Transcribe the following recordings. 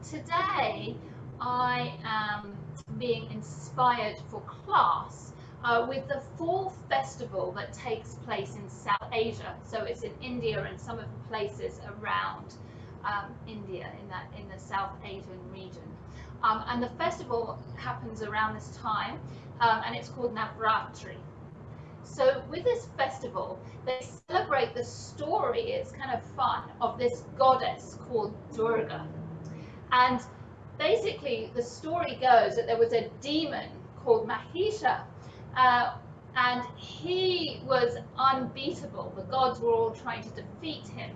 Today I am being inspired for class with the fall festival that takes place in South Asia. So it's in India and some of the places around India in the South Asian region. And the festival happens around this time, and it's called Navratri. So with this festival, they celebrate the story, it's kind of fun, of this goddess called Durga. And basically, the story goes that there was a demon called Mahisa, and he was unbeatable. The gods were all trying to defeat him,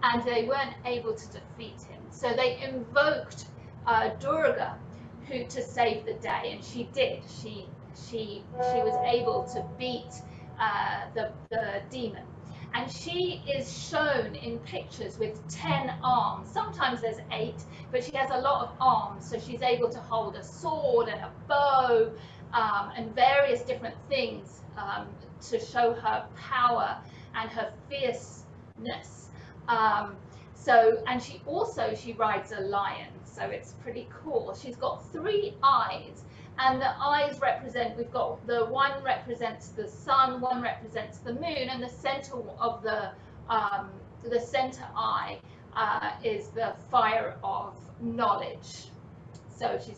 and they weren't able to defeat him. So they invoked Durga, who to save the day, and she did. She was able to beat the demon. And she is shown in pictures with 10 arms. Sometimes there's 8, but she has a lot of arms. So she's able to hold a sword and a bow and various different things to show her power and her fierceness. And she rides a lion. So it's pretty cool. She's got 3 eyes. And the eyes represent, we've got the one represents the sun, one represents the moon, and the center of the center eye is the fire of knowledge. So it's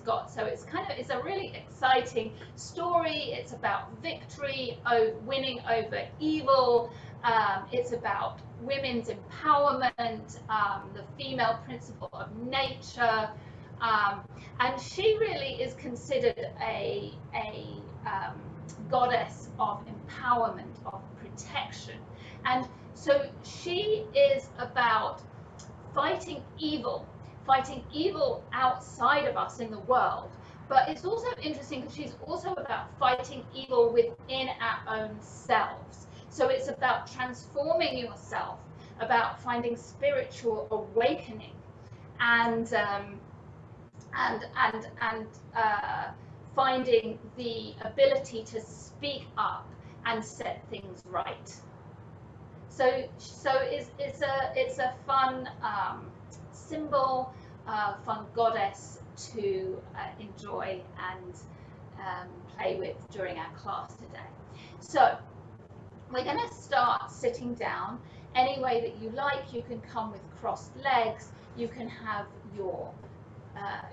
a really exciting story. It's about victory, winning over evil. It's about women's empowerment, the female principle of nature. And she really is considered a goddess of empowerment, of protection. And so she is about fighting evil outside of us in the world. But it's also interesting because she's also about fighting evil within our own selves. So it's about transforming yourself, about finding spiritual awakening, and finding the ability to speak up and set things right. So it's a fun symbol, fun goddess to enjoy and play with during our class today. So we're going to start sitting down any way that you like. You can come with crossed legs. You can have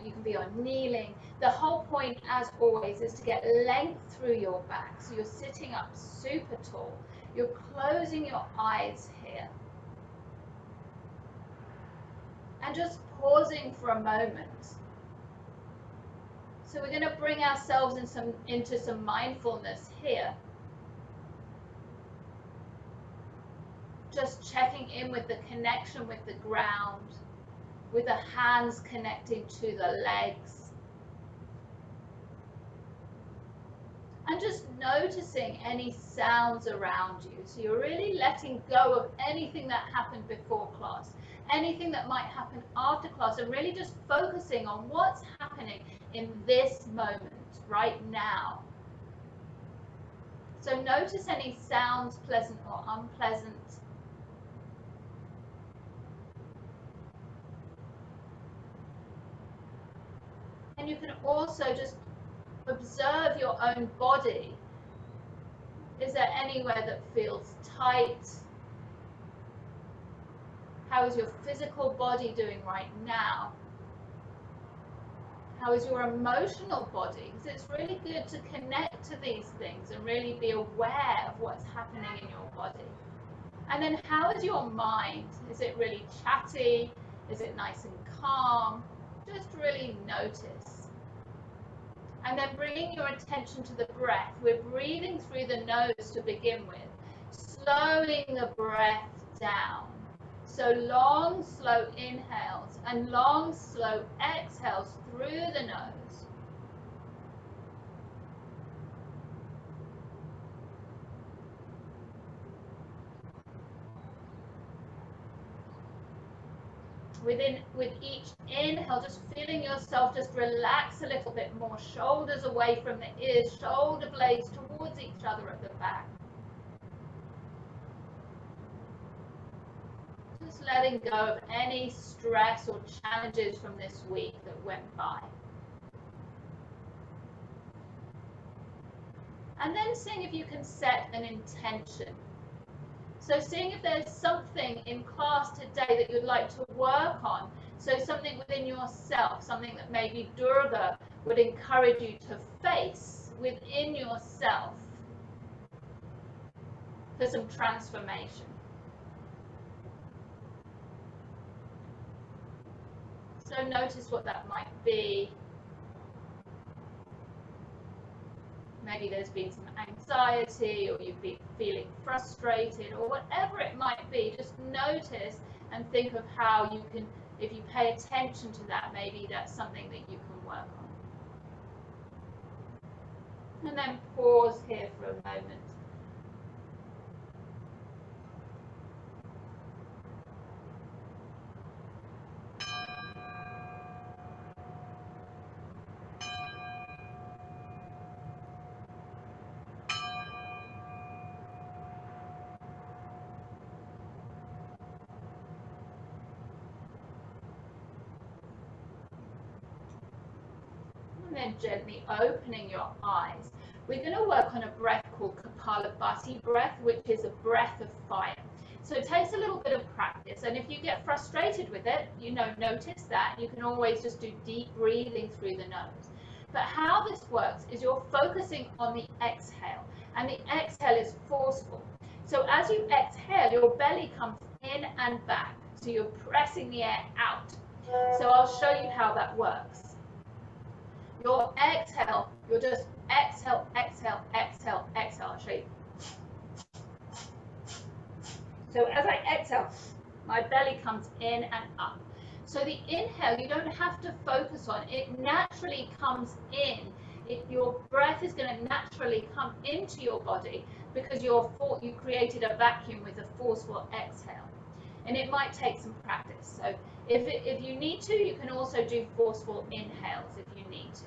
you can be on kneeling. The whole point, as always, is to get length through your back. So you're sitting up super tall. You're closing your eyes here. And just pausing for a moment. So we're going to bring ourselves into some mindfulness here. Just checking in with the connection with the ground, with the hands connecting to the legs. And just noticing any sounds around you. So you're really letting go of anything that happened before class, anything that might happen after class, and really just focusing on what's happening in this moment, right now. So notice any sounds, pleasant or unpleasant. And you can also just observe your own body. Is there anywhere that feels tight? How is your physical body doing right now? How is your emotional body? Because it's really good to connect to these things and really be aware of what's happening in your body. And then how is your mind? Is it really chatty? Is it nice and calm? Just really notice. And then bringing your attention to the breath. We're breathing through the nose to begin with, slowing the breath down. So long, slow inhales and long, slow exhales through the nose. With each inhale, just feeling yourself just relax a little bit more, shoulders away from the ears, shoulder blades towards each other at the back. Just letting go of any stress or challenges from this week that went by. And then seeing if you can set an intention. So seeing if there's something in class today that you'd like to work on. So something within yourself, something that maybe Durga would encourage you to face within yourself for some transformation. So notice what that might be. Maybe there's been some anxiety, or you've been feeling frustrated, or whatever it might be. Just notice and think of how you can, if you pay attention to that, maybe that's something that you can work on. And then pause here for a moment. And then gently opening your eyes. We're going to work on a breath called Kapalabhati breath, which is a breath of fire. So it takes a little bit of practice, and if you get frustrated with it, notice that. You can always just do deep breathing through the nose. But how this works is you're focusing on the exhale, and the exhale is forceful. So as you exhale, your belly comes in and back, so you're pressing the air out. So I'll show you how that works. Your exhale, you'll just exhale, exhale, exhale, exhale. I'll show you. So as I exhale, my belly comes in and up. So the inhale, you don't have to focus on. It naturally comes in. Your breath is going to naturally come into your body because you created a vacuum with a forceful exhale. And it might take some practice. So if you need to, you can also do forceful inhales if you need to.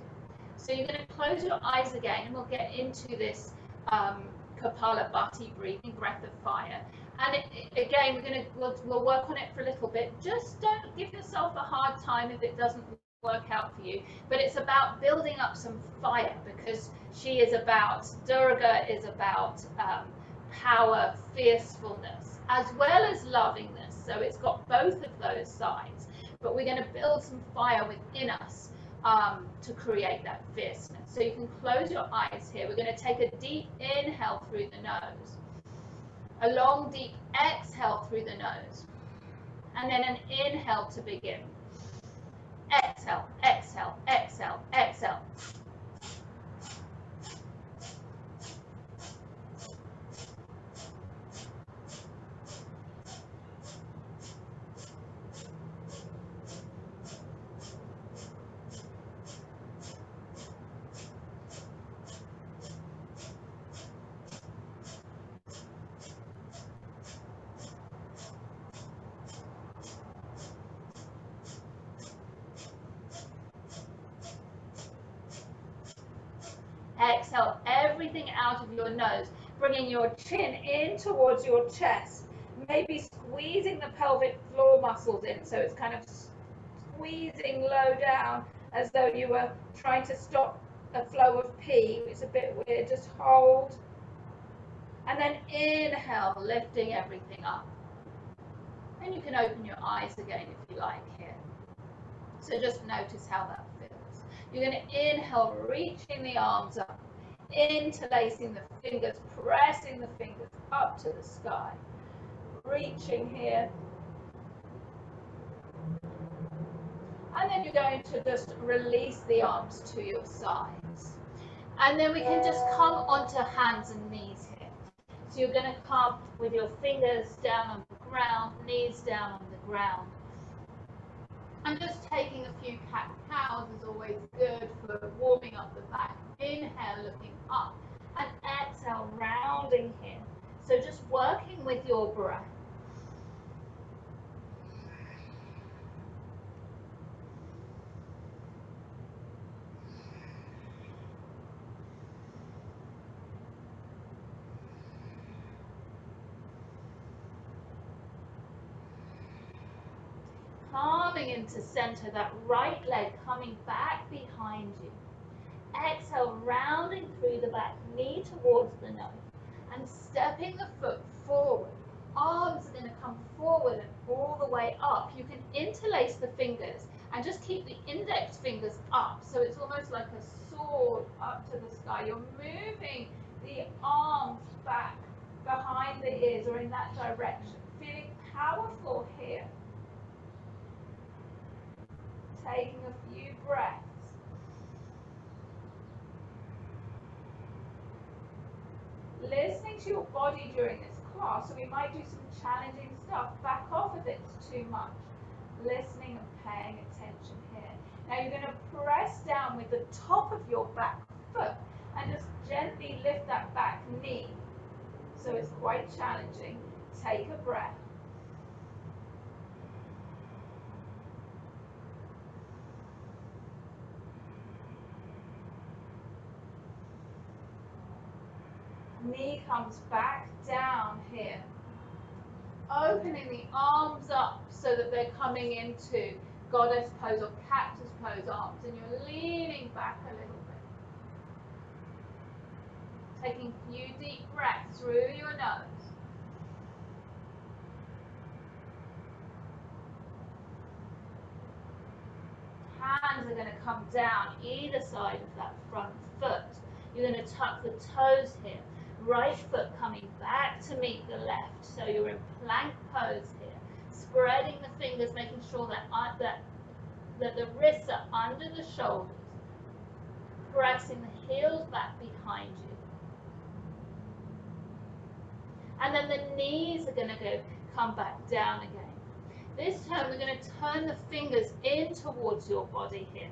So you're going to close your eyes again, and we'll get into this Kapalabhati breathing, breath of fire. And again, we'll work on it for a little bit. Just don't give yourself a hard time if it doesn't work out for you. But it's about building up some fire, because Durga is about power, fiercefulness, as well as lovingness. So it's got both of those sides. But we're going to build some fire within us to create that fierceness. So you can close your eyes here. We're going to take a deep inhale through the nose, a long deep exhale through the nose, and then an inhale to begin. Exhale, exhale, exhale, exhale. Exhale everything out of your nose, bringing your chin in towards your chest, maybe squeezing the pelvic floor muscles in, so it's kind of squeezing low down as though you were trying to stop a flow of pee. It's a bit weird. Just hold, and then inhale, lifting everything up. And you can open your eyes again if you like here. So just notice how that feels. You're going to inhale, reaching the arms up, interlacing the fingers, pressing the fingers up to the sky, reaching here. And then you're going to just release the arms to your sides. And then we can just come onto hands and knees here. So you're going to come with your fingers down on the ground, knees down on the ground. And just taking a few cat-cows is always good for warming up the back. Inhale, looking up, and exhale, rounding here. So just working with your breath. coming into center, that right leg coming back behind you. Exhale, rounding through the back knee towards the nose and stepping the foot forward. Arms are going to come forward and all the way up. You can interlace the fingers and just keep the index fingers up. So it's almost like a sword up to the sky. You're moving the arms back behind the ears or in that direction. Feeling powerful here. Taking a few breaths. Listening to your body during this class, so we might do some challenging stuff. Back off if it's too much. Listening and paying attention here. Now you're going to press down with the top of your back foot and just gently lift that back knee. So it's quite challenging. Take a breath. Knee comes back down here. Opening the arms up so that they're coming into goddess pose or cactus pose arms, and you're leaning back a little bit. Taking a few deep breaths through your nose. Hands are going to come down either side of that front foot. You're going to tuck the toes here. Right foot coming back to meet the left. So you're in plank pose here. Spreading the fingers, making sure that the wrists are under the shoulders. Pressing the heels back behind you. And then the knees are going to come back down again. This time we're going to turn the fingers in towards your body here.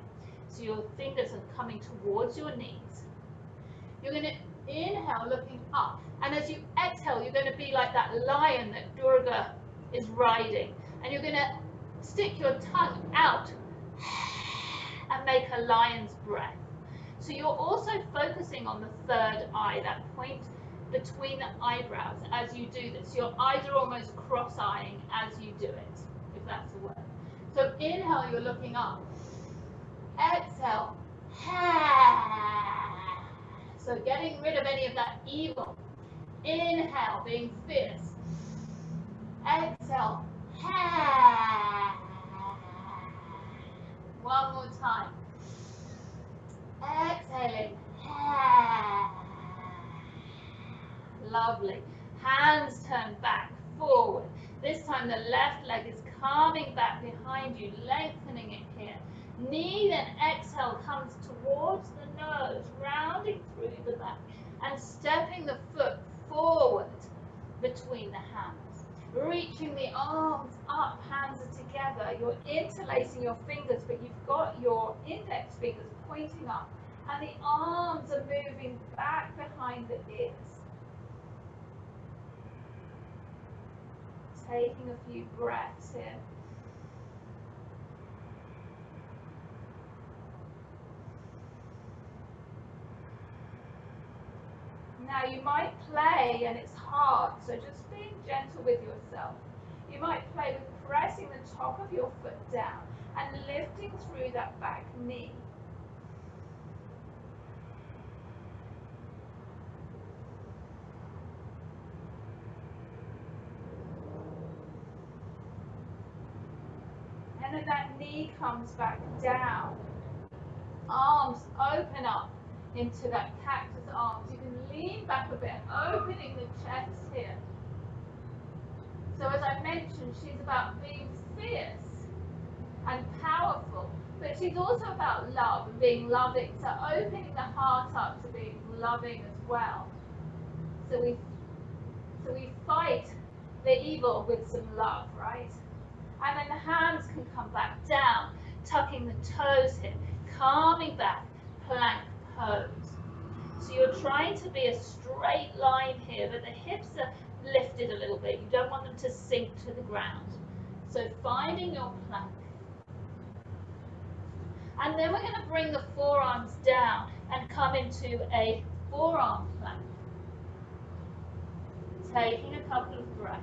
So your fingers are coming towards your knees. You're going to inhale, looking up. And as you exhale, you're going to be like that lion that Durga is riding. And you're going to stick your tongue out and make a lion's breath. So you're also focusing on the third eye, that point between the eyebrows as you do this. Your eyes are almost cross-eyeing as you do it, if that's a word. So inhale, you're looking up. Exhale. So getting rid of any of that evil. Inhale, being fierce. Exhale. One more time. Exhaling. Lovely. Hands turn back, forward. This time the left leg is coming back behind you, lengthening it here. Knee then exhale comes towards the nose, rounding through the back and stepping the foot forward between the hands. Reaching the arms up, hands are together. You're interlacing your fingers, but you've got your index fingers pointing up and the arms are moving back behind the ears. Taking a few breaths here. Now you might play, and it's hard, so just being gentle with yourself. You might play with pressing the top of your foot down and lifting through that back knee. And then that knee comes back down. Arms open up into that cactus arms. You can lean back a bit, opening the chest here. So as I mentioned, she's about being fierce and powerful, but she's also about love and being loving. So opening the heart up to being loving as well. So we fight the evil with some love, right? And then the hands can come back down, tucking the toes here, calming back, plank pose. So you're trying to be a straight line here, but the hips are lifted a little bit. You don't want them to sink to the ground. So finding your plank. And then we're going to bring the forearms down and come into a forearm plank. Taking a couple of breaths.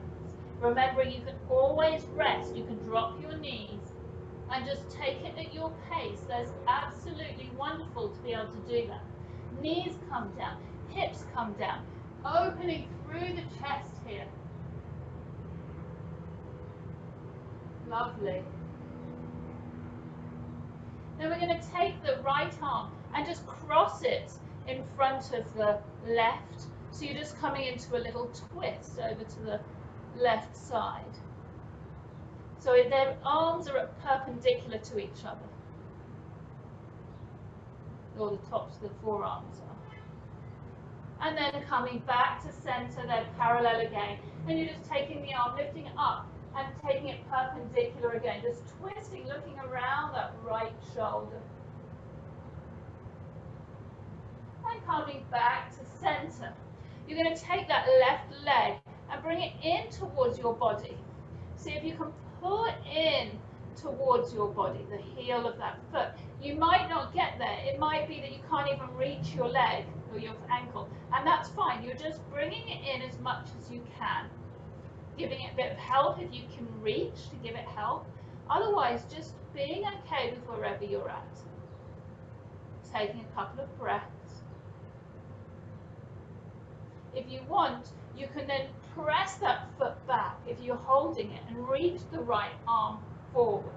Remembering you can always rest. You can drop your knees And just take it at your pace. That's absolutely wonderful to be able to do that. Knees come down, hips come down, opening through the chest here. Lovely. Then we're going to take the right arm and just cross it in front of the left. So you're just coming into a little twist over to the left side. So their arms are perpendicular to each other. Or the tops of the forearms are. And then coming back to center, they're parallel again. And you're just taking the arm, lifting it up and taking it perpendicular again. Just twisting, looking around that right shoulder. And coming back to center. You're going to take that left leg and bring it in towards your body. See if you can pull it in towards your body, the heel of that foot. You might not get there. It might be that you can't even reach your leg or your ankle, and that's fine. You're just bringing it in as much as you can, giving it a bit of help if you can reach to give it help. Otherwise, just being okay with wherever you're at. Taking a couple of breaths. If you want, you can then press that foot back if you're holding it and reach the right arm forward.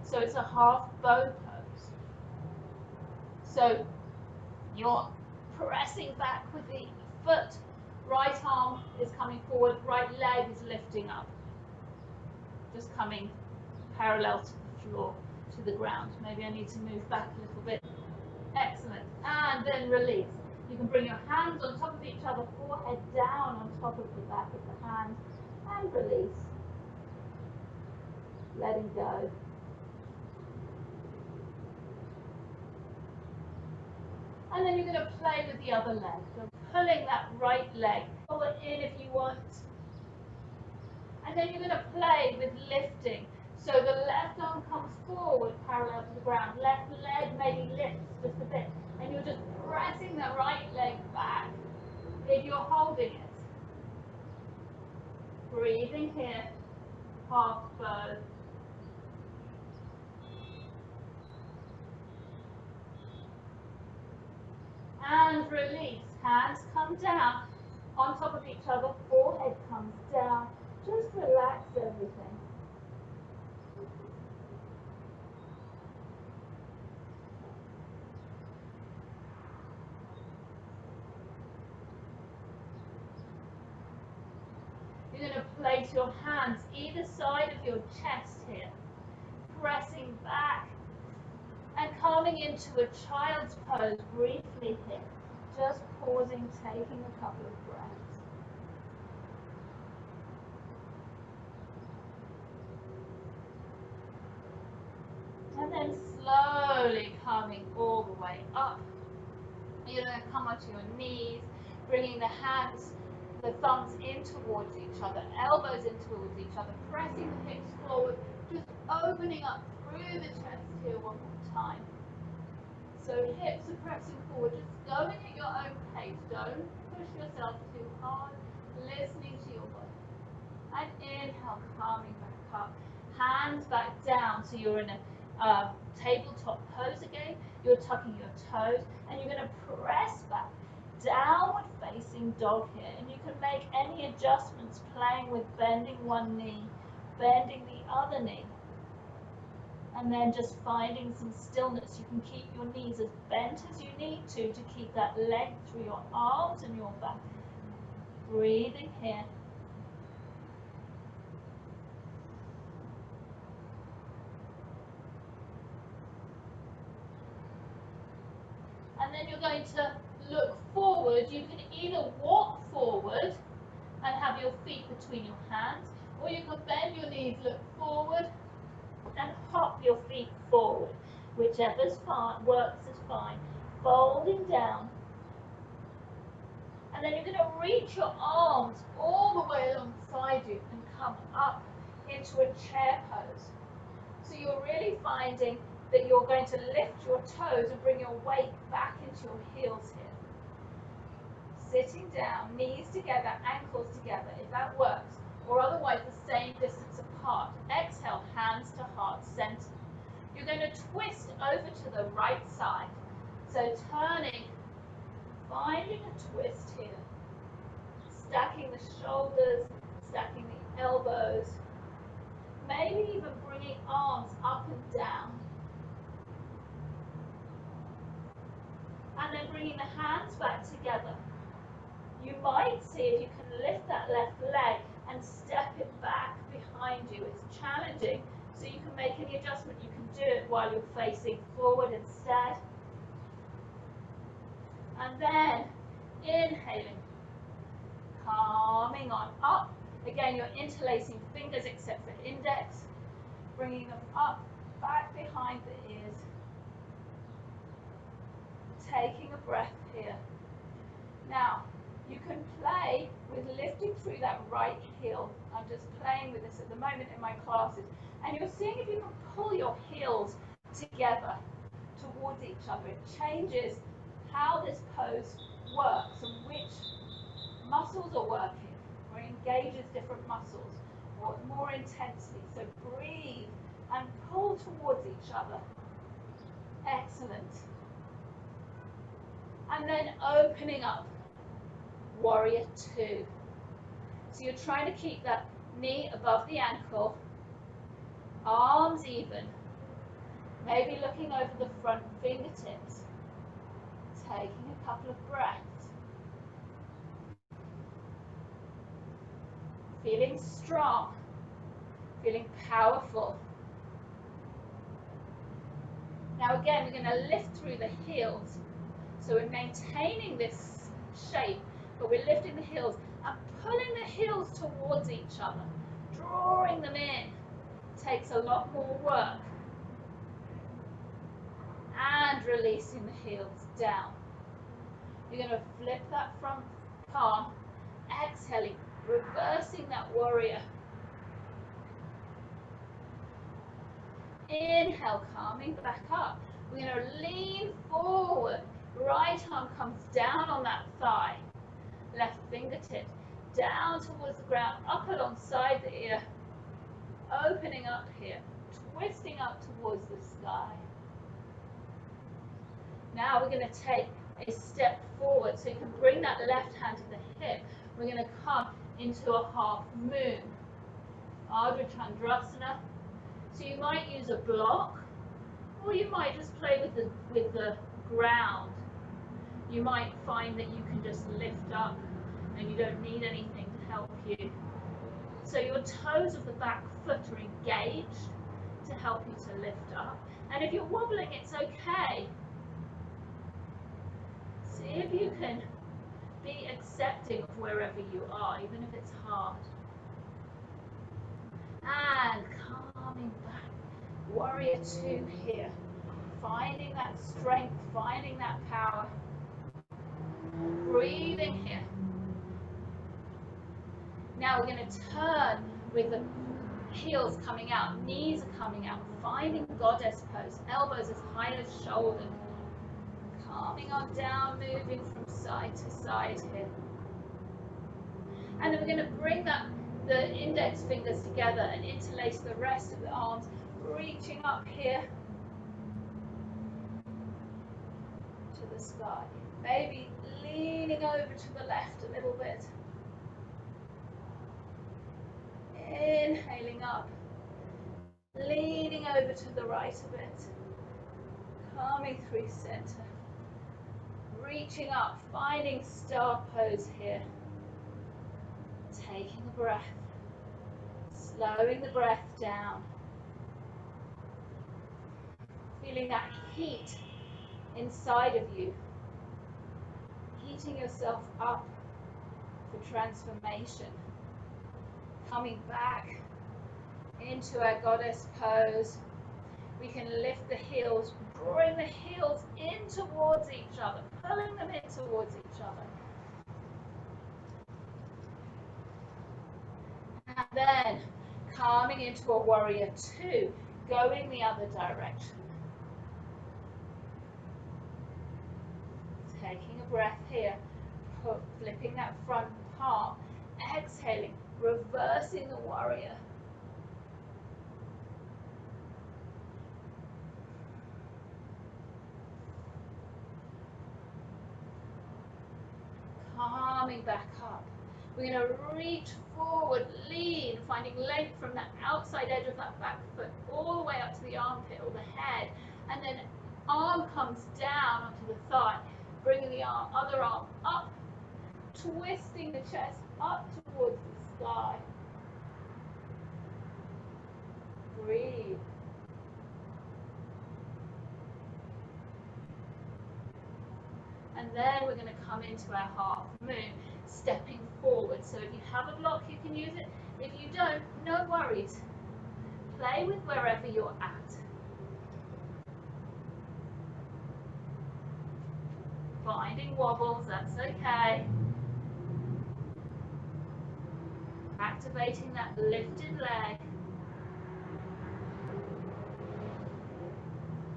So it's a half bow pose. So you're pressing back with the foot, right arm is coming forward, right leg is lifting up. Just coming parallel to the floor, to the ground. Maybe I need to move back a little bit. Excellent. And then release. You can bring your hands on top of each other, forehead down on top of the back of the hand, and release. Letting go. And then you're going to play with the other leg. So pulling that right leg, pull it in if you want. And then you're going to play with lifting. So the left arm comes forward parallel to the ground. Left leg maybe lifts just a bit. And you're just pressing the right leg back if you're holding it. Breathing here, half bow. And release. Hands come down on top of each other, forehead comes down. Just relax everything. You're going to place your hands either side of your chest here, pressing back and coming into a child's pose briefly here. Just pausing, taking a couple of breaths. And then slowly coming all the way up. You're going to come onto your knees, bringing the hands, the thumbs in towards each other, elbows in towards each other, pressing the hips forward, just opening up through the chest here one more time. So hips are pressing forward, just going at your own pace. Don't push yourself too hard, listening to your body. And inhale, coming back up. Hands back down, so you're in a tabletop pose again. You're tucking your toes, and you're going to press back. Downward facing dog here, and you can make any adjustments playing with bending one knee, bending the other knee, and then just finding some stillness. You can keep your knees as bent as you need to keep that length through your arms and your back. Breathing here. And then you're going to look forward. You can either walk forward and have your feet between your hands, or you can bend your knees, look forward, and hop your feet forward. Whichever's fine, works is fine. Folding down. And then you're going to reach your arms all the way alongside you and come up into a chair pose. So you're really finding that you're going to lift your toes and bring your weight back into your heels here. Sitting down, knees together, ankles together, if that works, or otherwise the same distance apart. Exhale, hands to heart center. You're going to twist over to the right side. So turning, finding a twist here. Stacking the shoulders, stacking the elbows. Maybe even bringing arms up and down. And then bringing the hands back together. You might see if you can lift that left leg and step it back behind you. It's challenging, so you can make any adjustment. You can do it while you're facing forward instead. And then inhaling, calming on up. Again, you're interlacing fingers except for index, bringing them up, back behind the ears. Taking a breath here. Now, you can play with lifting through that right heel. I'm just playing with this at the moment in my classes. And you're seeing if you can pull your heels together towards each other. It changes how this pose works and which muscles are working, or engages different muscles or more intensely. So breathe and pull towards each other. Excellent. And then opening up, warrior two. So you're trying to keep that knee above the ankle, arms even, maybe looking over the front fingertips, taking a couple of breaths, feeling strong, feeling powerful. Now again, we're going to lift through the heels. So we're maintaining this shape, but we're lifting the heels and pulling the heels towards each other, drawing them in. Takes a lot more work. And releasing the heels down. You're going to flip that front palm, exhaling, reversing that warrior. Inhale, calming back up. We're going to lean forward. Right arm comes down on that thigh. Left fingertip down towards the ground, up alongside the ear. Opening up here, twisting up towards the sky. Now we're going to take a step forward, so you can bring that left hand to the hip. We're going to come into a half moon, Ardha Chandrasana. So you might use a block, or you might just play with the ground. You might find that you can just lift up and you don't need anything to help you. So your toes of the back foot are engaged to help you to lift up. And if you're wobbling, it's okay. See if you can be accepting of wherever you are, even if it's hard. And calming back. Warrior two here. Finding that strength, finding that power. Breathing here. Now we're going to turn with the heels coming out, knees are coming out, finding goddess pose, elbows as high as shoulders. Calming on down, moving from side to side here. And then we're going to bring the index fingers together and interlace the rest of the arms, reaching up here to the sky. Maybe leaning over to the left a little bit. Inhaling up, leaning over to the right a bit, calming through center, reaching up, finding star pose here, taking a breath, slowing the breath down, feeling that heat inside of you, heating yourself up for transformation. Coming back into our goddess pose. We can lift the heels, bring the heels in towards each other, pulling them in towards each other. And then calming into a warrior two, going the other direction. Taking a breath here, flipping that front palm, exhaling, reversing the warrior. coming back up. We're going to reach forward, lean, finding length from that outside edge of that back foot all the way up to the armpit or the head. And then arm comes down onto the thigh, bringing the other arm up, twisting the chest up towards the sky. Breathe. And then we're going to come into our half moon, stepping forward. So if you have a block, you can use it. If you don't, no worries. Play with wherever you're at. Finding wobbles, that's okay. Activating that lifted leg.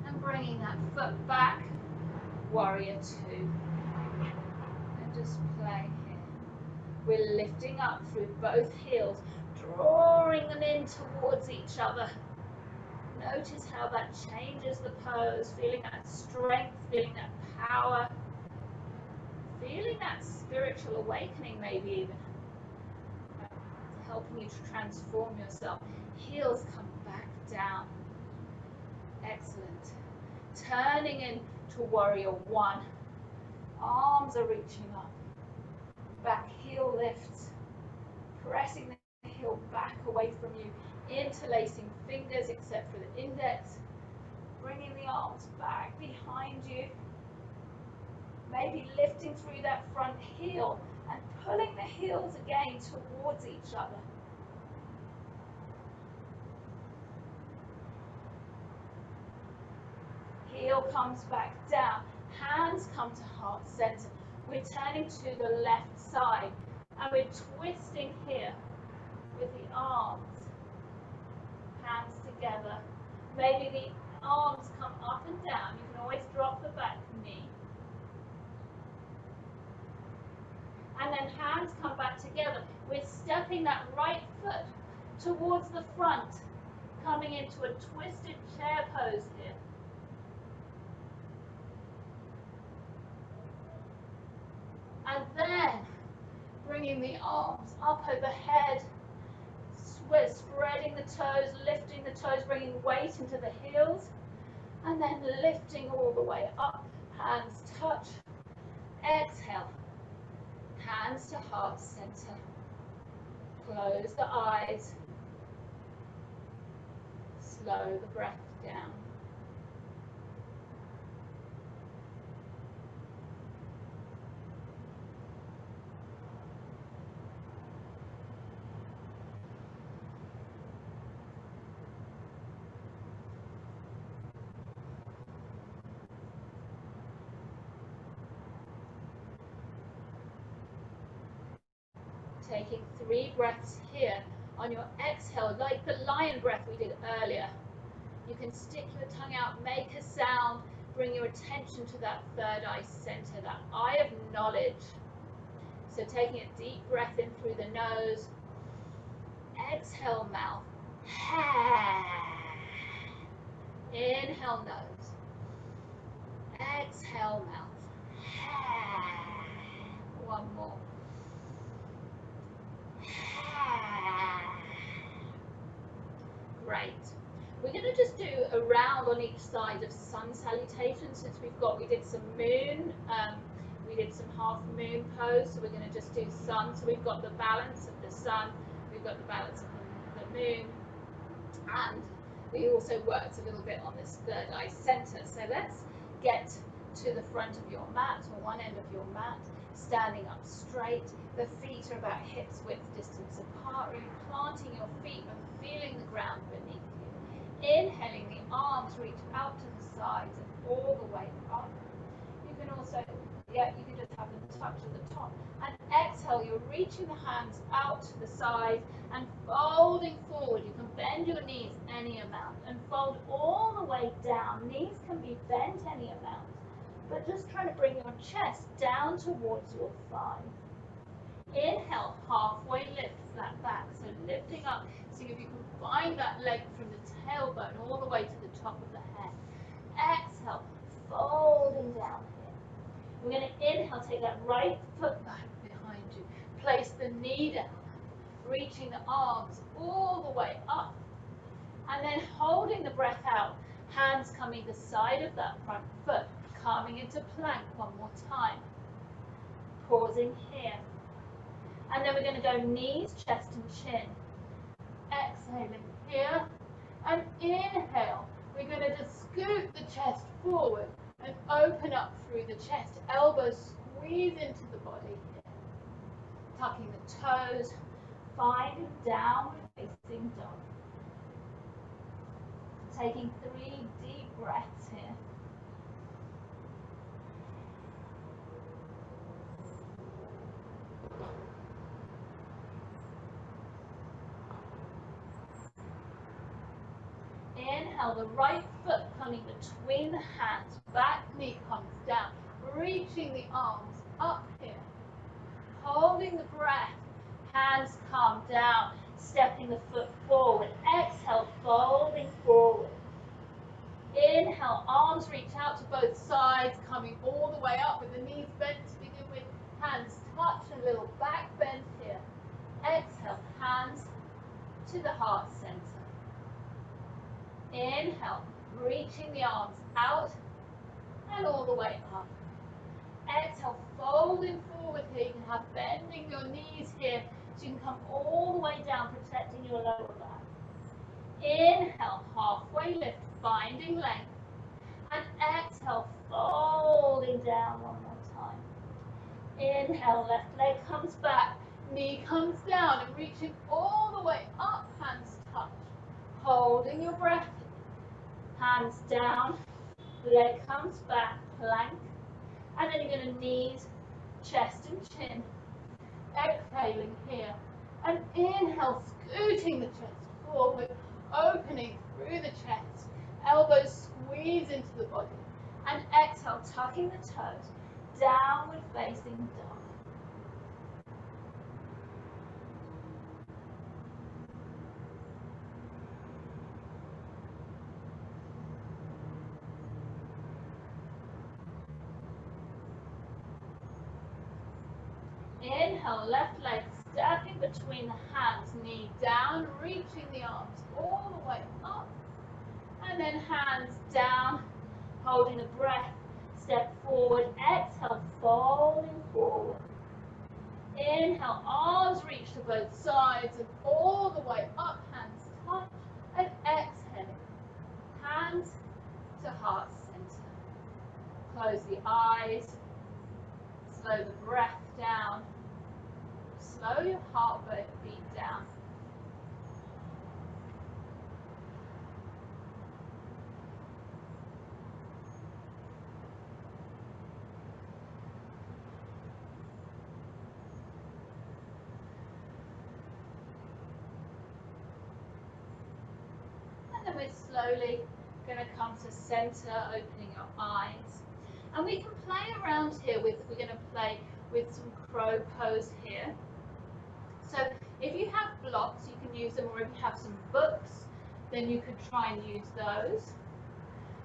And bringing that foot back. Warrior two. And just play here. We're lifting up through both heels, drawing them in towards each other. Notice how that changes the pose, feeling that strength, feeling that power, feeling that spiritual awakening maybe even, helping you to transform yourself. Heels come back down. Excellent. Turning into warrior one. Arms are reaching up. Back heel lifts. Pressing the heel back away from you. Interlacing fingers except for the index. Bringing the arms back behind you. Maybe lifting through that front heel and pulling the heels again towards each other. Heel comes back down. Hands come to heart center. We're turning to the left side and we're twisting here with the arms. Hands together. Maybe the arms come up and down. You can always drop the back knee. And then hands come back together. We're stepping that right foot towards the front, coming into a twisted chair pose here. And then bringing the arms up overhead. We're spreading the toes, lifting the toes, bringing weight into the heels, and then lifting all the way up. Hands touch. Exhale. Hands to heart center. Close the eyes. Slow the breath down. Taking 3 breaths here. On your exhale, like the lion breath we did earlier, you can stick your tongue out, make a sound, bring your attention to that third eye center, that eye of knowledge. So taking a deep breath in through the nose, exhale mouth, inhale nose, exhale mouth, one more. Great. We're going to just do a round on each side of sun salutation since we did some moon, we did some half moon pose, so we're going to just do sun. So we've got the balance of the sun, we've got the balance of the moon, and we also worked a little bit on this third eye center. So let's get to the front of your mat, or one end of your mat, standing up straight. The feet are about hips width distance apart. Really planting your feet and feeling the ground beneath you. Inhaling, the arms reach out to the sides and all the way up. You can also, you can just have them touch at the top. And exhale, you're reaching the hands out to the side and folding forward. You can bend your knees any amount and fold all the way down. Knees can be bent any amount, but just trying to bring your chest down towards your thigh. Inhale, halfway lift that back, so lifting up, see if you can find that leg from the tailbone all the way to the top of the head. Exhale, folding down here. We're going to inhale, take that right foot back behind knee down, reaching the arms all the way up, and then holding the breath out, hands come either side of that front foot, coming into plank one more time. Pausing here. And then we're going to go knees, chest and chin. Exhaling here. And inhale. We're going to just scoot the chest forward and open up through the chest. Elbows squeeze into the body here. Tucking the toes. Finding downward facing dog. Taking 3 deep breaths here. Inhale, the right foot coming between the hands, back knee comes down, reaching the arms up here. Holding the breath, hands come down, stepping the foot forward. Exhale, folding forward. Inhale, arms reach out to both sides, coming all the way up with the knees bent to begin with. Hands touch, a little back bend here. Exhale, hands to the heart center. Inhale, reaching the arms out and all the way up. Exhale, folding forward here. You can have bending your knees here, so you can come all the way down, protecting your lower back. Inhale, halfway lift, finding length. And exhale, folding down one more time. Inhale, left leg comes back, knee comes down, and reaching all the way up, hands touch. Holding your breath. Hands down, leg comes back, plank, and then you're going to knees, chest and chin, exhaling here, and inhale, scooting the chest forward, opening through the chest, elbows squeeze into the body, and exhale, tucking the toes, downward facing dog. Inhale, left leg stepping between the hands, knee down, reaching the arms all the way up. And then hands down, holding the breath, step forward, exhale, folding forward. Inhale, arms reach to both sides and all the way up, hands touch, and exhale, hands to heart center. Close the eyes, slow the breath down. Slow your heart beat down. And then we're slowly going to come to center, opening your eyes. And we can play around here with, we're going to play with some crow pose here. So if you have blocks, you can use them, or if you have some books, then you could try and use those.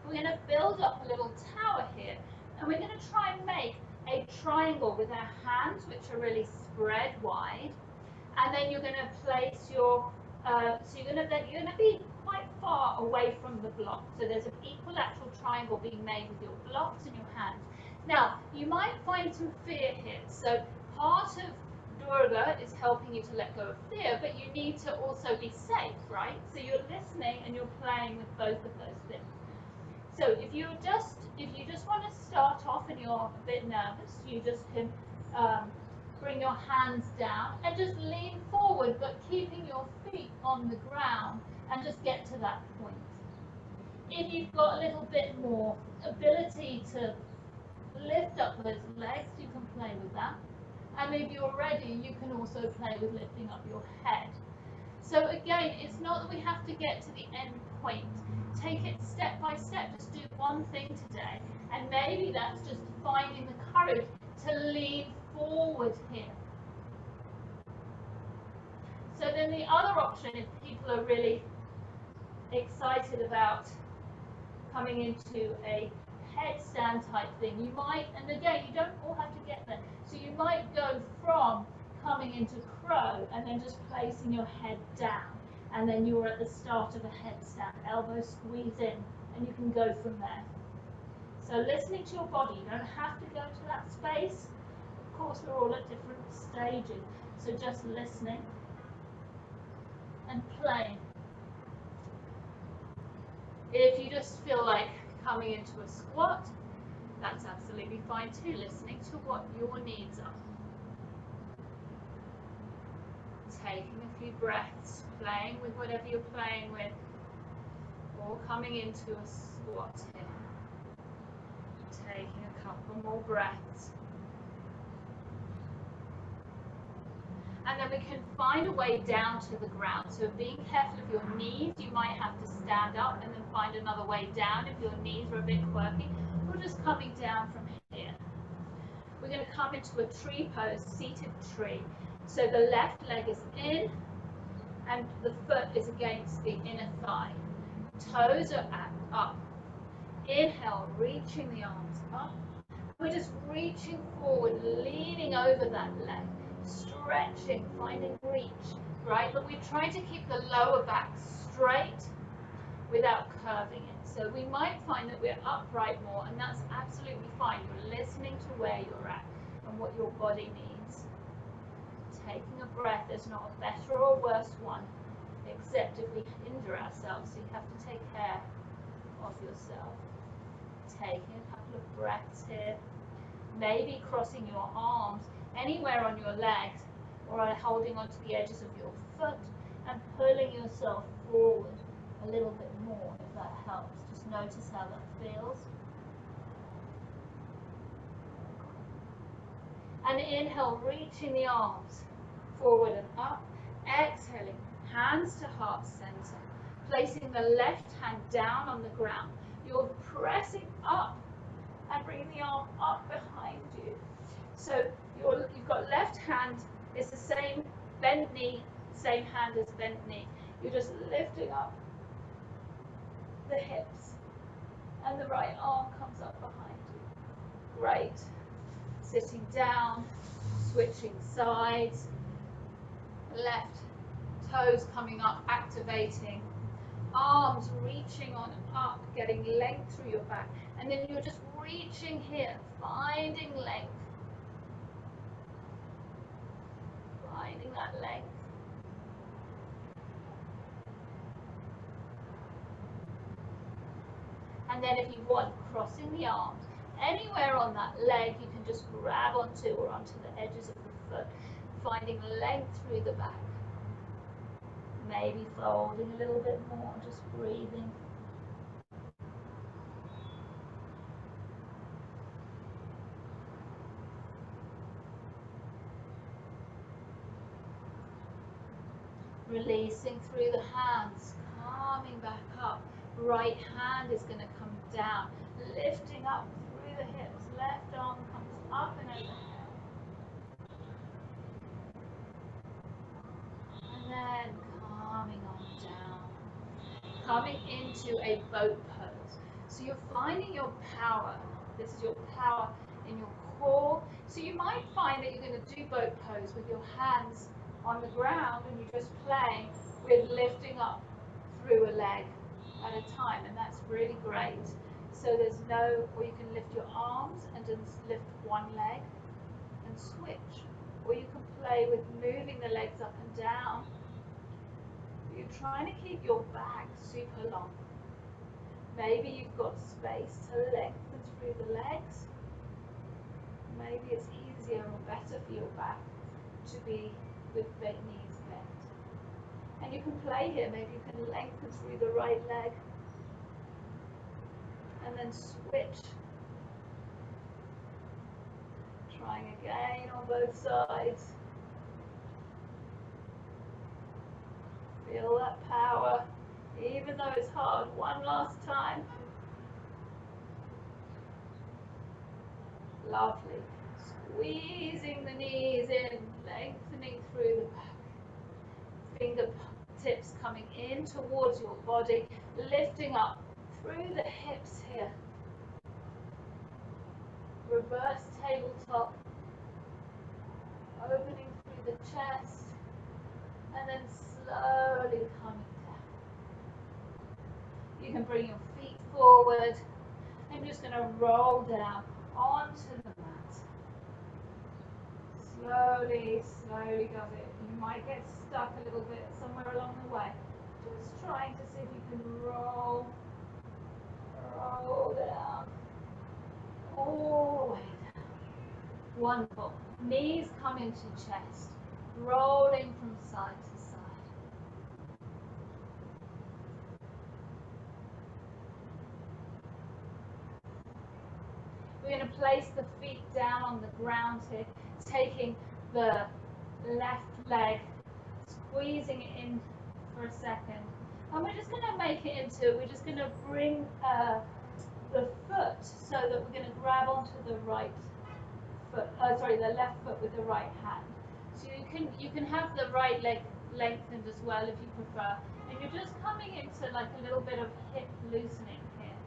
We're going to build up a little tower here, and we're going to try and make a triangle with our hands, which are really spread wide. And then you're going to place your, so you're going to be quite far away from the block. So there's an equilateral triangle being made with your blocks and your hands. Now, you might find some fear here. So part of Durga is helping you to let go of fear, but you need to also be safe, right? So you're listening and you're playing with both of those things. So if you just want to start off and you're a bit nervous, you just can bring your hands down and just lean forward, but keeping your feet on the ground, and just get to that point. If you've got a little bit more ability to lift up those legs, you can play with that. And if you're ready, you can also play with lifting up your head. So again, it's not that we have to get to the end point. Take it step by step. Just do one thing today. And maybe that's just finding the courage to lean forward here. So then the other option, if people are really excited about coming into a headstand type thing, you might, and again, you don't all have to get there, so you might go from coming into crow, and then just placing your head down. And then you're at the start of a headstand. Elbows squeeze in, and you can go from there. So listening to your body, you don't have to go to that space. Of course, we're all at different stages. So just listening and playing. If you just feel like coming into a squat, that's absolutely fine too, listening to what your needs are. Taking a few breaths, playing with whatever you're playing with, or coming into a squat here. Taking a couple more breaths. And then we can find a way down to the ground. So being careful of your knees, you might have to stand up and then find another way down if your knees are a bit quirky. We're just coming down from here. We're going to come into a tree pose, seated tree. So the left leg is in and the foot is against the inner thigh. Toes are up. Inhale, reaching the arms up. We're just reaching forward, leaning over that leg, stretching, finding reach, right? But we're trying to keep the lower back straight without curving it. So we might find that we're upright more, and that's absolutely fine. You're listening to where you're at and what your body needs. Taking a breath, there's not a better or worse one, except if we hinder ourselves, so you have to take care of yourself. Taking a couple of breaths here, maybe crossing your arms anywhere on your legs or holding onto the edges of your foot and pulling yourself forward a little bit more if that helps. Just notice how that feels. And inhale, reaching the arms forward and up. Exhaling, hands to heart center. Placing the left hand down on the ground. You're pressing up and bringing the arm up behind you. So you've got left hand, it's the same bent knee, same hand as bent knee. You're just lifting up the hips and the right arm comes up behind you. Great. Sitting down, switching sides, left toes coming up, activating. Arms reaching on up, getting length through your back. And then you're just reaching here, finding length. Finding that length. And then if you want, crossing the arms. Anywhere on that leg, you can just grab onto or onto the edges of the foot. Finding length through the back. Maybe folding a little bit more, just breathing. Releasing through the hands, calming back up. Right hand is going to come down, lifting up through the hips. Left arm comes up and overhead. And then calming on down. Coming into a boat pose. So you're finding your power. This is your power in your core. So you might find that you're going to do boat pose with your hands on the ground and you're just playing with lifting up through a leg at a time, and that's really great. So there's no, or you can lift your arms and just lift one leg and switch, or you can play with moving the legs up and down. You're trying to keep your back super long. Maybe you've got space to lengthen through the legs. Maybe it's easier or better for your back to be with the knees bent. And you can play here, maybe you can lengthen through the right leg and then switch. Trying again on both sides. Feel that power, even though it's hard. One last time. Lovely. Squeezing the knees in, lengthening through the back. Fingertips coming in towards your body, lifting up through the hips here. Reverse tabletop, opening through the chest, and then slowly coming down. You can bring your feet forward. I'm just going to roll down onto the mat. Slowly, slowly go it. You might get stuck a little bit somewhere along the way. Just trying to see if you can roll down, all the way down. Wonderful. Knees come into chest, rolling from side to side. We're going to place the feet down on the ground here, taking the left leg, squeezing it in for a second. And we're just going to make it into, we're just going to bring the foot so that we're going to grab onto the right foot, the left foot with the right hand. So you can have the right leg lengthened as well if you prefer. And you're just coming into like a little bit of hip loosening here.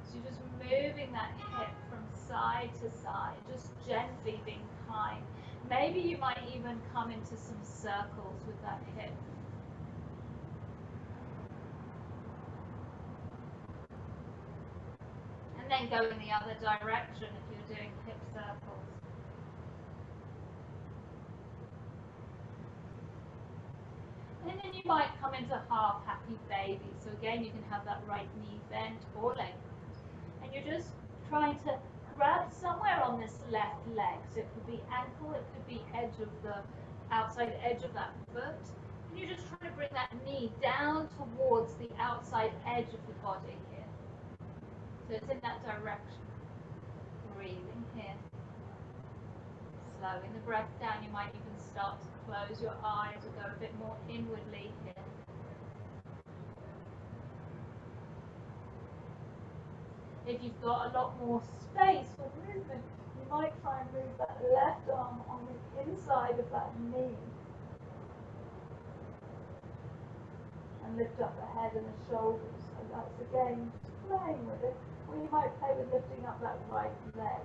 So you're just moving that hip from side to side, just gently being kind. Maybe you might even come into some circles with that hip. And then go in the other direction if you're doing hip circles. And then you might come into half happy baby. So again, you can have that right knee bent or lengthened. And you're just trying to grab somewhere on this left leg. So it could be ankle, it could be edge of the outside edge of that foot. And you're just trying to bring that knee down towards the outside edge of the body here. So it's in that direction. Breathing here. Slowing the breath down. You might even start to close your eyes or go a bit more inwardly here. If you've got a lot more space for movement, you might try and move that left arm on the inside of that knee. And lift up the head and the shoulders. So that's again playing with it. Or you might play with lifting up that right leg.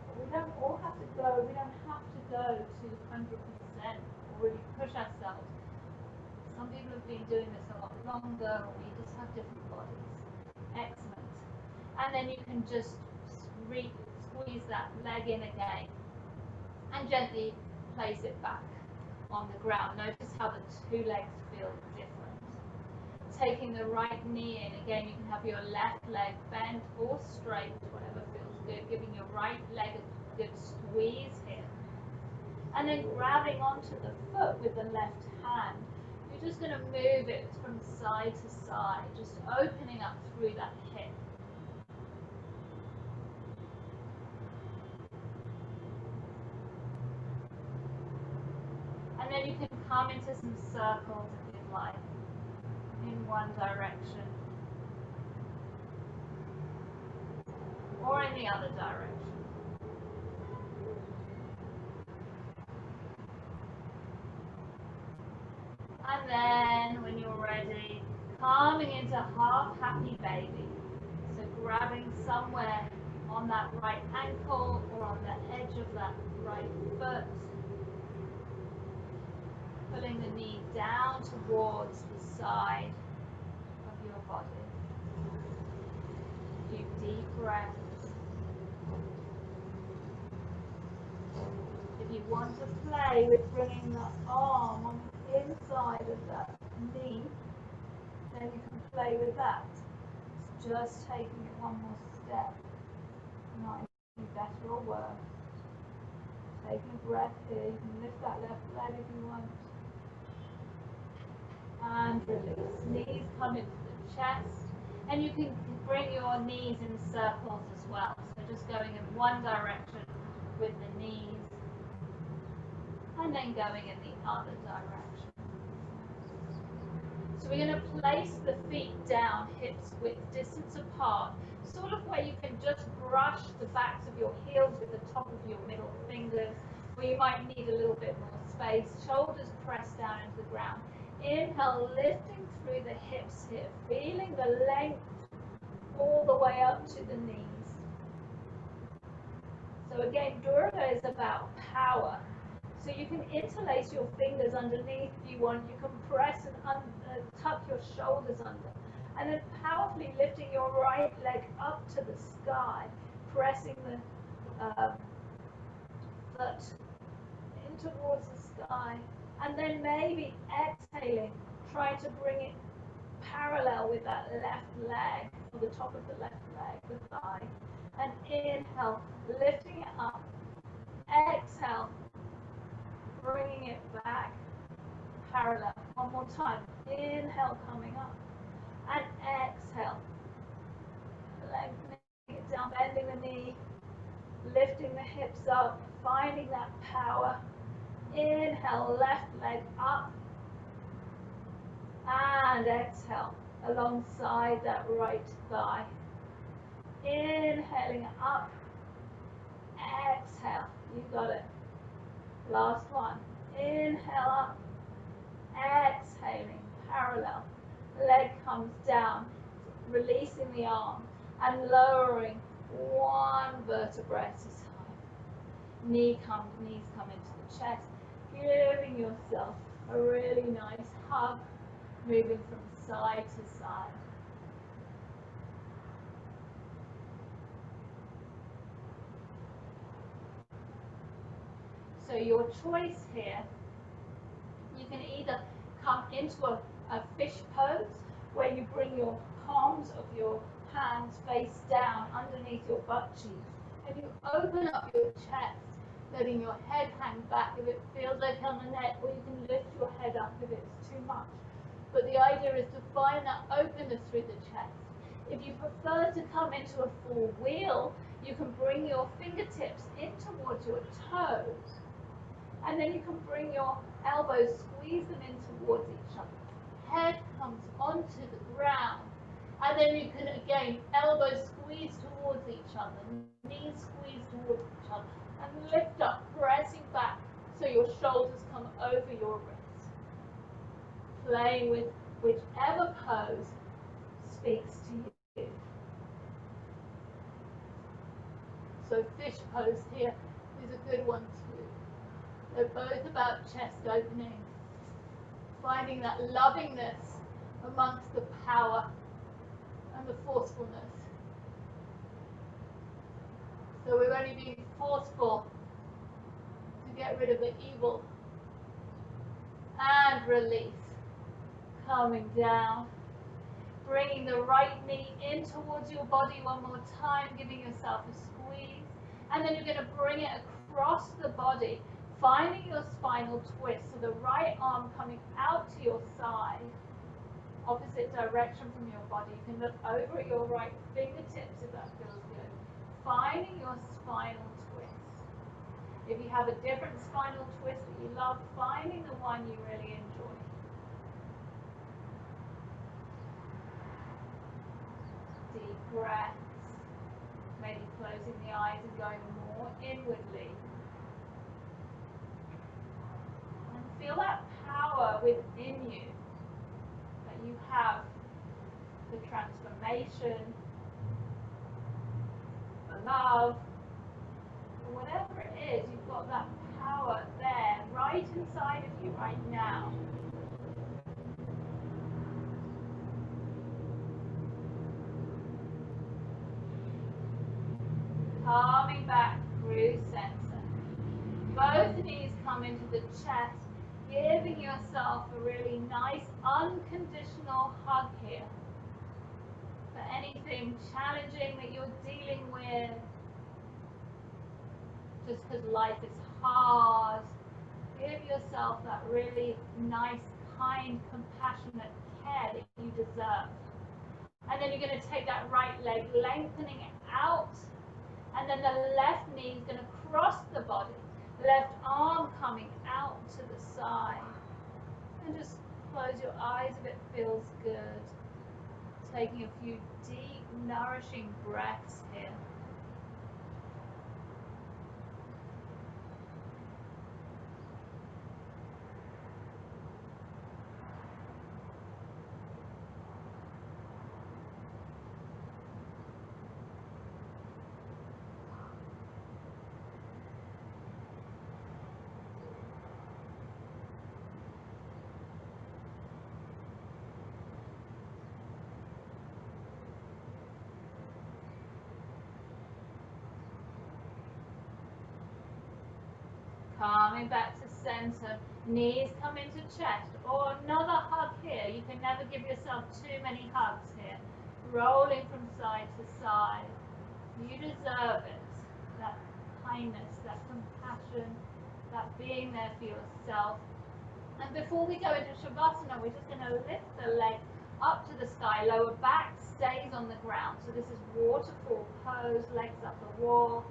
But we don't all have to go, we don't have to go to 100% or really push ourselves. Some people have been doing this a lot longer, or we just have different bodies. Excellent. And then you can just squeeze that leg in again and gently place it back on the ground. Notice how the two legs feel different. Taking the right knee in, again, you can have your left leg bent or straight, whatever feels good, giving your right leg a good squeeze here. And then grabbing onto the foot with the left hand, you're just going to move it from side to side, just opening up through that hip. And then you can come into some circles if you'd like, in one direction or in the other direction. And then when you're ready, coming into half happy baby. So grabbing somewhere on that right ankle or on the edge of that right foot. Pulling the knee down towards the side of your body. A few deep breaths. If you want to play with bringing the arm on the inside of that knee, then you can play with that. It's just taking it one more step. Might be better or worse. Taking a breath here. You can lift that left leg if you want. And release. Knees come into the chest. And you can bring your knees in circles as well. So just going in one direction with the knees. And then going in the other direction. So we're going to place the feet down, hips width distance apart, sort of where you can just brush the backs of your heels with the top of your middle fingers, where you might need a little bit more space. Shoulders pressed down into the ground. Inhale, lifting through the hips here, feeling the length all the way up to the knees. So again, Durga is about power. So you can interlace your fingers underneath if you want. You can press and tuck your shoulders under. And then powerfully lifting your right leg up to the sky, pressing the foot in towards the sky. And then maybe exhaling, trying to bring it parallel with that left leg, or the top of the left leg, the thigh. And inhale, lifting it up. Exhale, bringing it back parallel. One more time. Inhale, coming up. And exhale, lengthening it down, bending the knee, lifting the hips up, finding that power. Inhale, left leg up. And exhale, alongside that right thigh. Inhaling up. Exhale, you got it. Last one. Inhale up. Exhaling, parallel. Leg comes down, releasing the arm and lowering one vertebra at a time. Knees come into the chest, giving yourself a really nice hug, moving from side to side. So your choice here, you can either come into a fish pose where you bring your palms of your hands face down underneath your butt cheeks and you open up your chest, letting your head hang back if it feels like on the neck, or you can lift your head up if it's too much. But the idea is to find that openness through the chest. If you prefer to come into a full wheel, you can bring your fingertips in towards your toes. And then you can bring your elbows, squeeze them in towards each other. Head comes onto the ground. And then you can, again, elbows squeeze towards each other, knees squeeze towards each other. And lift up, pressing back so your shoulders come over your wrists. Playing with whichever pose speaks to you. So fish pose here is a good one too. They're both about chest opening, finding that lovingness amongst the power and the forcefulness. So we're only being forceful to get rid of the evil. And release. Coming down. Bringing the right knee in towards your body one more time, giving yourself a squeeze. And then you're going to bring it across the body, finding your spinal twist. So the right arm coming out to your side, opposite direction from your body. You can look over at your right fingertips if that feels good. Finding your spinal twist. If you have a different spinal twist that you love, finding the one you really enjoy. Deep breaths. Maybe closing the eyes and going more inwardly. And feel that power within you that you have for transformation, for love, or whatever it is, you've got that power there right inside of you right now. Coming back through center. Both knees come into the chest, giving yourself a really nice unconditional hug here. For anything challenging that you're dealing with, just because life is hard, give yourself that really nice, kind, compassionate care that you deserve. And then you're going to take that right leg, lengthening it out. And then the left knee is going to cross the body. Left arm coming out to the side. And just close your eyes if it feels good. Taking a few deep, nourishing breaths here. Coming back to center, knees come into chest, or another hug here. You can never give yourself too many hugs here. Rolling from side to side. You deserve it. That kindness, that compassion, that being there for yourself. And before we go into Shavasana, we're just going to lift the leg up to the sky. Lower back stays on the ground. So this is waterfall pose, legs up the wall.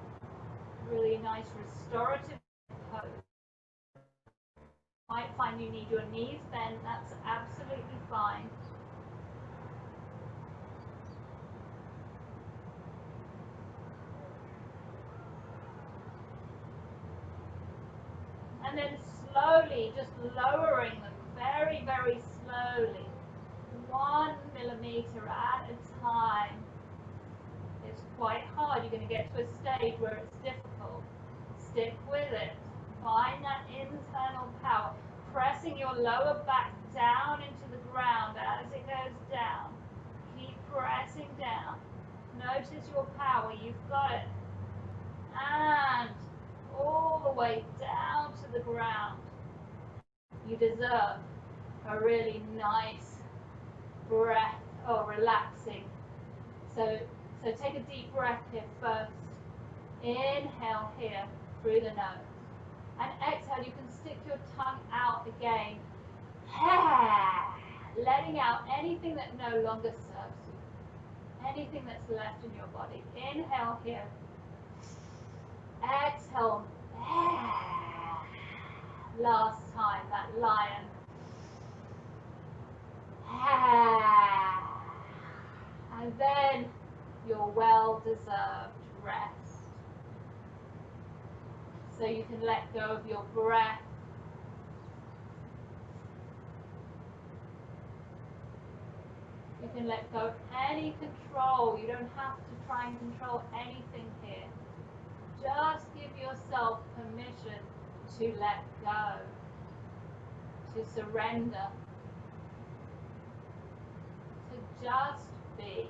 Really nice restorative pose. Might find you need your knees bent. That's absolutely fine. And then slowly, just lowering them very, very slowly. 1 millimeter at a time. It's quite hard. You're going to get to a stage where it's difficult. Stick with it. Find that internal power. Pressing your lower back down into the ground as it goes down. Keep pressing down. Notice your power. You've got it. And all the way down to the ground. You deserve a really nice breath, or relaxing. So take a deep breath here first. Inhale here through the nose. And exhale, you can stick your tongue out again. Letting out anything that no longer serves you. Anything that's left in your body. Inhale here. Exhale. Last time, that lion. And then your well-deserved rest. So you can let go of your breath. You can let go of any control. You don't have to try and control anything here. Just give yourself permission to let go, to surrender, to just be.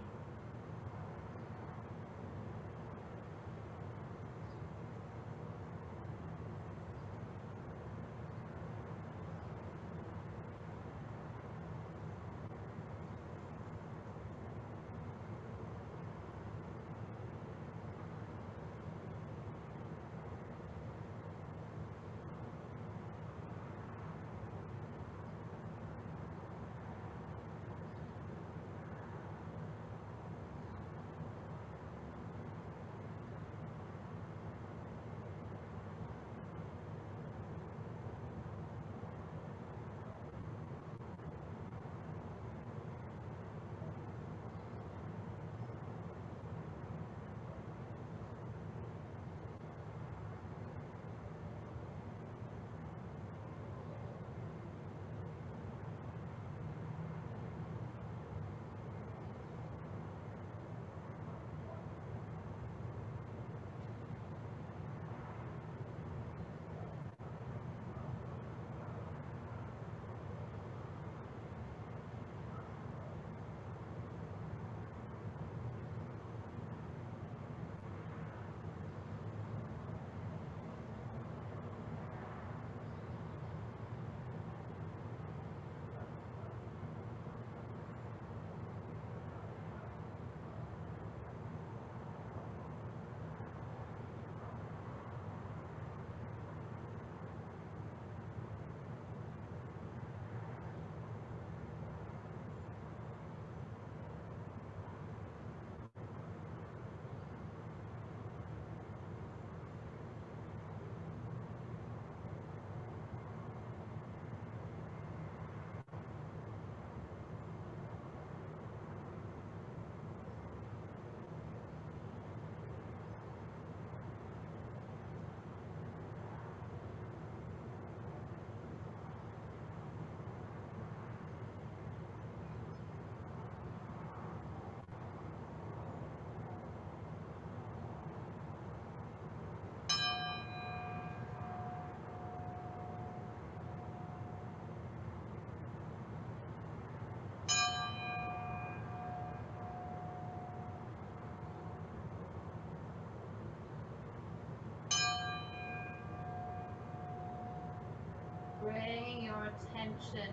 attention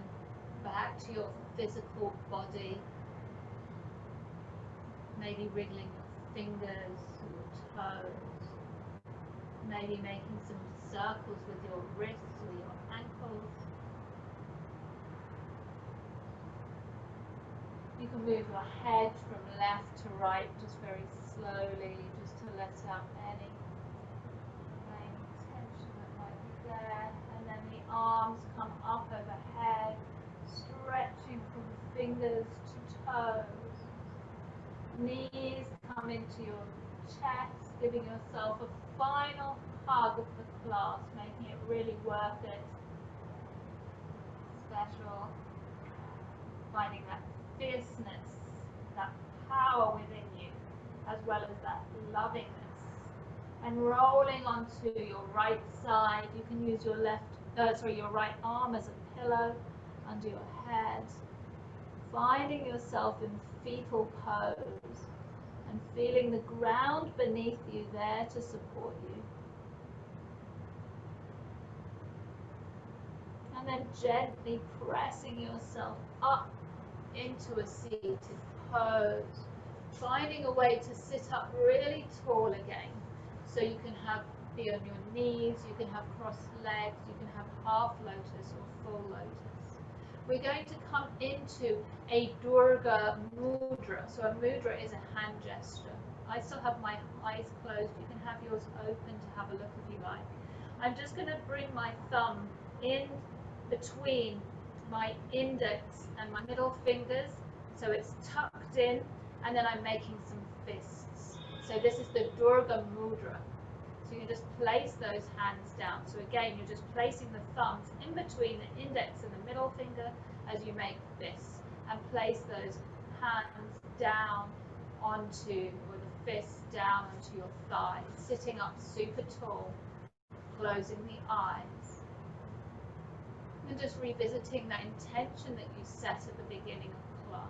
back to your physical body, maybe wriggling your fingers, your toes, maybe making some circles with your wrists or your ankles. You can move your head from left to right just very slowly, just to let out any tension that might be there. And then the arms come up overhead, stretching from fingers to toes. Knees come into your chest, giving yourself a final hug of the class, making it really worth it. Special. Finding that fierceness, that power within you, as well as that lovingness. And rolling onto your right side, you can use your your right arm as a pillow under your head. Finding yourself in fetal pose and feeling the ground beneath you there to support you. And then gently pressing yourself up into a seated pose, finding a way to sit up really tall again, so you can be on your knees, you can have crossed legs, you can have half lotus or full lotus. We're going to come into a Durga mudra. So a mudra is a hand gesture. I still have my eyes closed. You can have yours open to have a look if you like. I'm just going to bring my thumb in between my index and my middle fingers, so it's tucked in, and then I'm making some fists. So this is the Durga mudra. So you can just place those hands down. So again, you're just placing the thumbs in between the index and the middle finger as you make fists, and place those hands down onto, or the fists down onto your thighs, sitting up super tall, closing the eyes. And just revisiting that intention that you set at the beginning of class.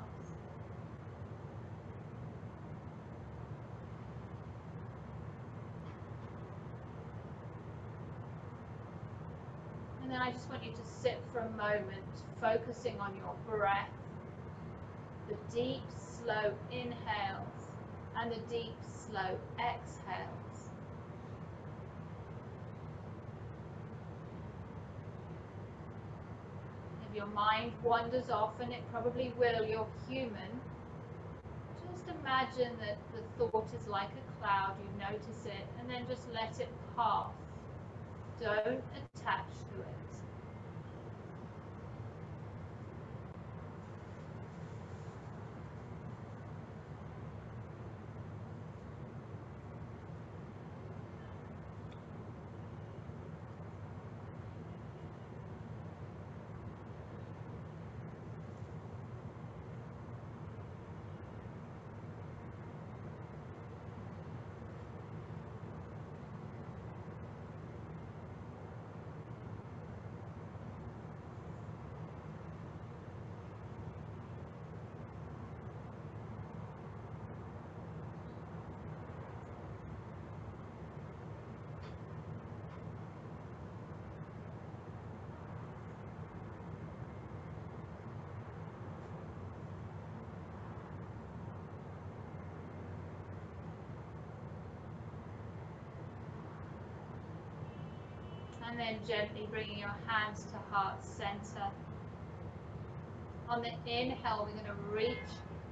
And then I just want you to sit for a moment, focusing on your breath, the deep, slow inhales and the deep, slow exhales. If your mind wanders off, and it probably will, you're human, just imagine that the thought is like a cloud. You notice it and then just let it pass. Don't attach to it. And then gently bringing your hands to heart center. On the inhale, we're going to reach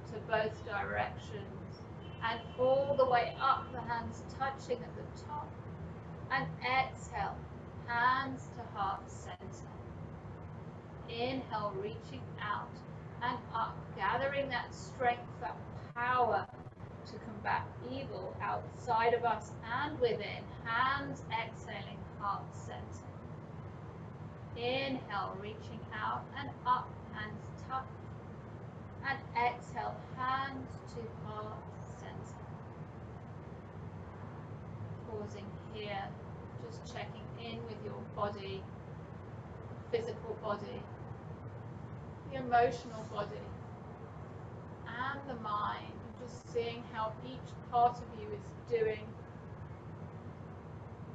to both directions and all the way up, the hands touching at the top. And exhale, hands to heart center. Inhale, reaching out and up, gathering that strength, that power to combat evil outside of us and within. Hands exhaling, heart center. Inhale, reaching out and up, hands tucked. And exhale, hands to heart center. Pausing here, just checking in with your body, physical body, the emotional body, and the mind. Just seeing how each part of you is doing.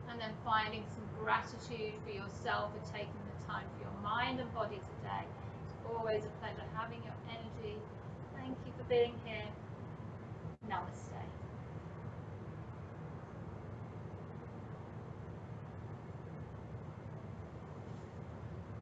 And then finding some gratitude for yourself for taking the time for your mind and body today. It's always a pleasure having your energy. Thank you for being here. Namaste.